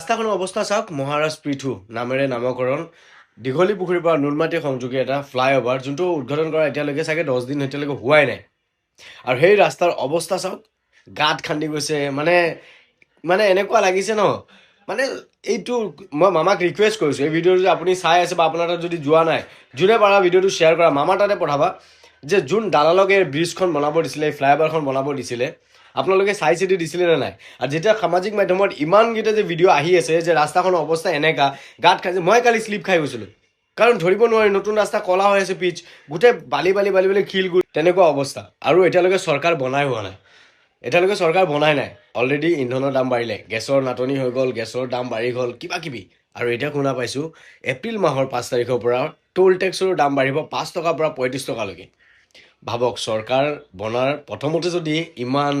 ৰাস্তাখনৰ অৱস্থা চাওক, মহাৰাজ পৃথু নামেৰে নামকৰণ, দীঘলী পুখুৰীৰ পৰা নুনমাটি সংযোগী এটা ফ্লাইঅভাৰ, যোনটো উদ্ঘাটন কৰা এতিয়ালৈকে চাগে 10 দিন এতিয়ালৈকে হোৱাই নাই। আৰু সেই ৰাস্তাৰ অৱস্থা চাওক, গাঁত খান্দি গৈছে, মানে মানে এনেকুৱা লাগিছে ন, মানে এইটো মই মামাক ৰিকুৱেষ্ট কৰিছোঁ, এই ভিডিঅ'টো যে আপুনি চাই আছে বা আপোনাৰ তাত যদি যোৱা নাই, যোনে পাৰা ভিডিঅ'টো শ্বেয়াৰ কৰা, মামাৰ তাতে পঠাবা, যে যোন দালালক এই ব্ৰিজখন বনাব দিছিলে, এই ফ্লাইঅভাৰখন বনাব দিছিলে, আপোনালোকে চাই চিতি দিছিলে নে নাই? আৰু যেতিয়া সামাজিক মাধ্যমত ইমানকেইটা যে ভিডিঅ' আহি আছে যে ৰাস্তাখনৰ অৱস্থা এনেকা, গাঁত খাইছে, মই কালি শ্লিপ খাই গৈছিলোঁ, কাৰণ ধৰিব নোৱাৰি, নতুন ৰাস্তা কলা হৈ আছে, পিচ গোটেই বালি বালি বালি বালি শিল গুৰি, তেনেকুৱা অৱস্থা। আৰু এতিয়ালৈকে চৰকাৰ বনাই হোৱা নাই, এতিয়ালৈকে চৰকাৰ বনাই নাই। অলৰেডি ইন্ধনৰ দাম বাঢ়িলে, গেছৰ নাটনি হৈ গ'ল, গেছৰ দাম বাঢ়ি গ'ল, কিবা কিবি। আৰু এতিয়া শুনা পাইছোঁ এপ্ৰিল মাহৰ 5 তাৰিখৰ পৰা টোল টেক্সৰ দাম বাঢ়িব 5 টকাৰ পৰা 35 টকালৈকে। ভাবক, চৰকাৰ বনাৰ প্ৰথমতে যদি ইমান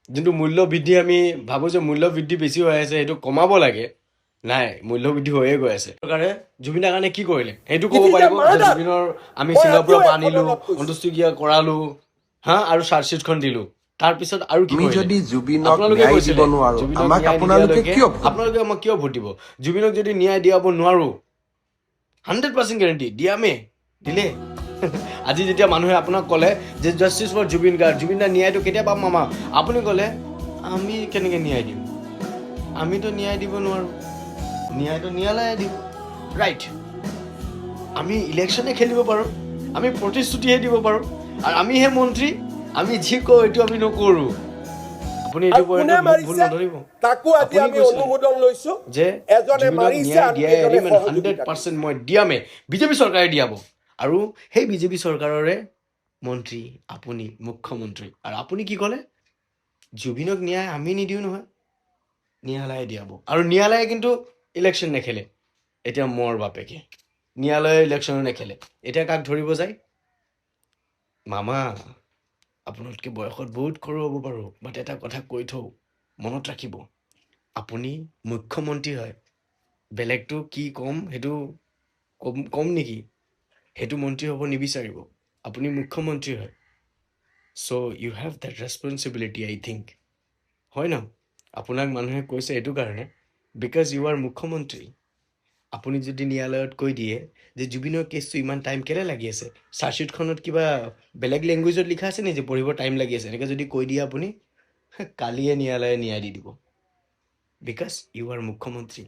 যোনটো মূল্য বৃদ্ধি, আমি ভাবোঁ যে মূল্য বৃদ্ধি বেছি হৈ আছে, সেইটো কমাব লাগে, নাই, মূল্য বৃদ্ধি হৈয়ে গৈ আছে। চৰকাৰে জুবিনৰ কাৰণে কি কৰিলে সেইটো ক'ব পাৰিব, যে জুবিনৰ আমি ছিংগাপুৰৰ পৰা আনিলোঁ, সন্তুষ্টিক্ৰিয়া কৰালোঁ, আৰু চাৰ্জশ্বিটখন দিলোঁ, তাৰপিছত আৰু কি আমি কৰিলে? যদি জুবিনক আপোনালোকে ন্যায় দিব কৈছিলে নোৱাৰো, জুবিনক আমাক ন্যায় আপোনালোকে নিদিয়ালৈকে কিয় ভোট আপোনালোকে আমাক কিয় ভোট দিব? জুবিনক যদি ন্যায় দিয়াব নোৱাৰোঁ, 100% গেৰেণ্টি দিয়ামে, দিলে। আজি যেতিয়া মানুহে আপোনাক ক'লে যে জাষ্টিছ ফৰ জুবিন গাৰ্গ, জুবিন দাৰ ন্যায়টো কেতিয়া পাম মামা, আপুনি ক'লে আমি কেনেকৈ ন্যায় দিম, আমিতো ন্যায় দিব নোৱাৰোঁ, ন্যায়টো ন্যায়ালয়ে দিব, ৰাইট। আমি ইলেকশ্যনে খেলিব পাৰোঁ, আমি প্ৰতিশ্ৰুতিহে দিব পাৰোঁ, আৰু আমিহে মন্ত্ৰী, আমি যি কওঁ এইটো আমি নকৰোঁ। আপুনি এইটো পইণ্টত মোক ভুল নধৰিব। তাকো আজি আপুনি আমি কৈছিলে অনুমোদন লৈছো যে এজনে জুবিনক মাৰিছে ন্যায় আন দিয়াই কেইজনে এৰিম, সহযোগিতা 100% মই দিয়ামে, বিজেপি চৰকাৰে দিয়াব। আৰু সেই বিজেপি চৰকাৰৰে মন্ত্ৰী আপুনি, মুখ্যমন্ত্ৰী, আৰু আপুনি কি ক'লে? জুবিনক ন্যায় আমি নিদিওঁ নহয়, ন্যায়ালয়ে দিয়াব। আৰু ন্যায়ালয়ে কিন্তু ইলেকশ্যন নেখেলে। এতিয়া মোৰ বাপেকে ন্যায়ালয়ে ইলেকশ্যনো নেখেলে, এতিয়া কাক ধৰিব যায়? মামা, আপোনাতকৈ বয়সত বহুত সৰু হ'ব পাৰোঁ, বাট এটা কথা কৈ থওঁ, মনত ৰাখিব, আপুনি মুখ্যমন্ত্ৰী হয়, বেলেগটো কি ক'ম সেইটো কম নেকি? সেইটো মন্ত্ৰী হ'ব নিবিচাৰিব, আপুনি মুখ্যমন্ত্ৰী হয়। So' you have that responsibility, I think, হয় ন? আপোনাক মানুহে কৈছে এইটো কাৰণে, বিকজ ইউ আৰ মুখ্যমন্ত্ৰী। আপুনি যদি ন্যায়ালয়ত কৈ দিয়ে যে জুবিনৰ কেছটো ইমান টাইম কেলৈ লাগি আছে, চাৰ্জশ্বিটখনত কিবা বেলেগ লেংগুৱেজত লিখা আছে নি যে পঢ়িব টাইম লাগি আছে, এনেকৈ যদি কৈ দিয়ে আপুনি, কালিয়ে ন্যায়ালয়ে ন্যায় দি দিব, বিকজ ইউ আৰ মুখ্যমন্ত্ৰী।